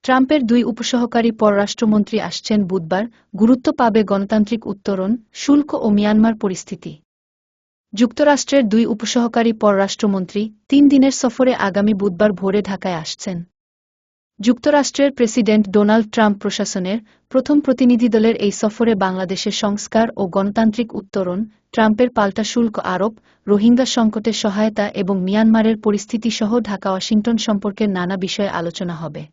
ট্রাম্পের দুই উপসহকারী পররাষ্ট্রমন্ত্রী আসছেন বুধবার, গুরুত্ব পাবে গণতান্ত্রিক উত্তরণ, শুল্ক ও মিয়ানমার পরিস্থিতি। যুক্তরাষ্ট্রের দুই উপসহকারী পররাষ্ট্রমন্ত্রী ৩ দিনের সফরে আগামী বুধবার ভোরে ঢাকায় আসছেন। যুক্তরাষ্ট্রের প্রেসিডেন্ট ডোনাল্ড ট্রাম্প প্রশাসনের প্রথম প্রতিনিধিদলের এই সফরে বাংলাদেশের সংস্কার ও গণতান্ত্রিক উত্তরণ, ট্রাম্পের পাল্টা শুল্ক আরোপ, রোহিঙ্গা সংকটে সহায়তা এবং মিয়ানমারের পরিস্থিতিসহ ঢাকা ওয়াশিংটন সম্পর্কের নানা বিষয়ে আলোচনা হবে।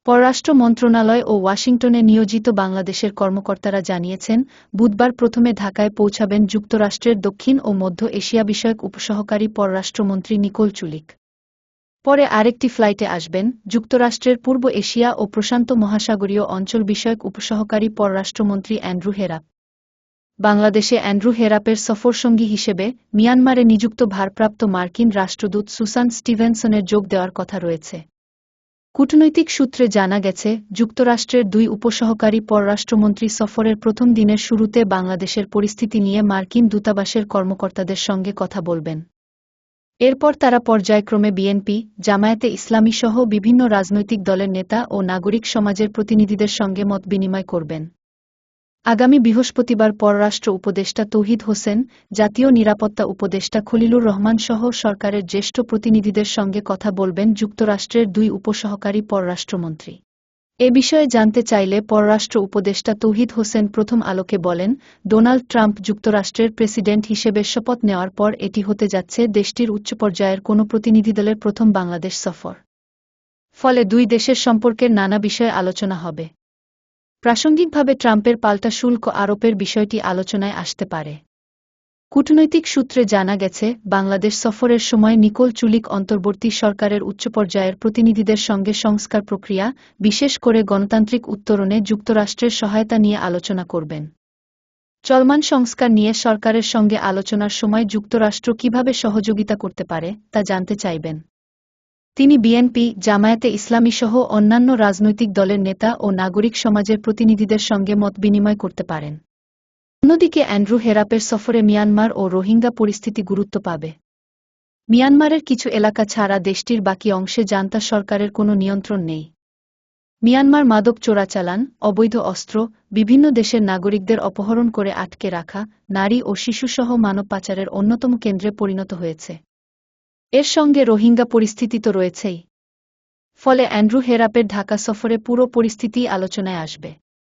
পররাষ্ট্র মন্ত্রণালয় ও ওয়াশিংটনে নিয়োজিত বাংলাদেশের কর্মকর্তারা জানিয়েছেন, বুধবার প্রথমে ঢাকায় পৌঁছাবেন যুক্তরাষ্ট্রের দক্ষিণ ও মধ্য এশিয়া বিষয়ক উপসহকারী পররাষ্ট্রমন্ত্রী নিকোল চুলিক। পরে আরেকটি ফ্লাইটে আসবেন যুক্তরাষ্ট্রের পূর্ব এশিয়া ও প্রশান্ত মহাসাগরীয় অঞ্চল বিষয়ক উপসহকারী পররাষ্ট্রমন্ত্রী অ্যান্ড্রু হেরাপ। বাংলাদেশে অ্যান্ড্রু হেরাপের সফরসঙ্গী হিসেবে মিয়ানমারে নিযুক্ত ভারপ্রাপ্ত মার্কিন রাষ্ট্রদূত সুসান স্টিভেনসনের যোগ দেওয়ার কথা রয়েছে। কূটনৈতিক সূত্রে জানা গেছে, যুক্তরাষ্ট্রের দুই উপসহকারী পররাষ্ট্রমন্ত্রী সফরের প্রথম দিনের শুরুতে বাংলাদেশের পরিস্থিতি নিয়ে মার্কিন দূতাবাসের কর্মকর্তাদের সঙ্গে কথা বলবেন। এরপর তারা পর্যায়ক্রমে বিএনপি, জামায়াতে ইসলামী সহ বিভিন্ন রাজনৈতিক দলের নেতা ও নাগরিক সমাজের প্রতিনিধিদের সঙ্গে মত বিনিময় করবেন। আগামী বৃহস্পতিবার পররাষ্ট্র উপদেষ্টা তৌহিদ হোসেন, জাতীয় নিরাপত্তা উপদেষ্টা খলিলুর রহমান সহ সরকারের জ্যেষ্ঠ প্রতিনিধিদের সঙ্গে কথা বলবেন যুক্তরাষ্ট্রের দুই উপসহকারী পররাষ্ট্রমন্ত্রী। এ বিষয়ে জানতে চাইলে পররাষ্ট্র উপদেষ্টা তৌহিদ হোসেন প্রথম আলোকে বলেন, ডোনাল্ড ট্রাম্প যুক্তরাষ্ট্রের প্রেসিডেন্ট হিসেবে শপথ নেওয়ার পর এটি হতে যাচ্ছে দেশটির উচ্চ পর্যায়ের কোনো প্রতিনিধিদলের প্রথম বাংলাদেশ সফর। ফলে দুই দেশের সম্পর্কের নানা বিষয়ে আলোচনা হবে। প্রাসঙ্গিকভাবে ট্রাম্পের পাল্টা শুল্ক আরোপের বিষয়টি আলোচনায় আসতে পারে। কূটনৈতিক সূত্রে জানা গেছে, বাংলাদেশ সফরের সময় নিকোল চুলিক অন্তর্বর্তী সরকারের উচ্চ পর্যায়ের প্রতিনিধিদের সঙ্গে সংস্কার প্রক্রিয়া, বিশেষ করে গণতান্ত্রিক উত্তরণে যুক্তরাষ্ট্রের সহায়তা নিয়ে আলোচনা করবেন। চলমান সংস্কার নিয়ে সরকারের সঙ্গে আলোচনার সময় যুক্তরাষ্ট্র কিভাবে সহযোগিতা করতে পারে, তা জানতে চাইবেন। তিনি বিএনপি, জামায়াতে ইসলামী সহ অন্যান্য রাজনৈতিক দলের নেতা ও নাগরিক সমাজের প্রতিনিধিদের সঙ্গে মত বিনিময় করতে পারেন। অন্যদিকে অ্যান্ড্রু হেরাপের সফরে মিয়ানমার ও রোহিঙ্গা পরিস্থিতি গুরুত্ব পাবে। মিয়ানমারের কিছু এলাকা ছাড়া দেশটির বাকি অংশে জান্তা সরকারের কোনো নিয়ন্ত্রণ নেই। মিয়ানমার মাদক চোরাচালান, অবৈধ অস্ত্র, বিভিন্ন দেশের নাগরিকদের অপহরণ করে আটকে রাখা, নারী ও শিশুসহ মানব পাচারের অন্যতম কেন্দ্রে পরিণত হয়েছে। এর সঙ্গে রোহিঙ্গা পরিস্থিতি তো রয়েছেই। ফলে অ্যান্ড্রু হেরাপের ঢাকা সফরে পুরো পরিস্থিতিই আলোচনায় আসবে।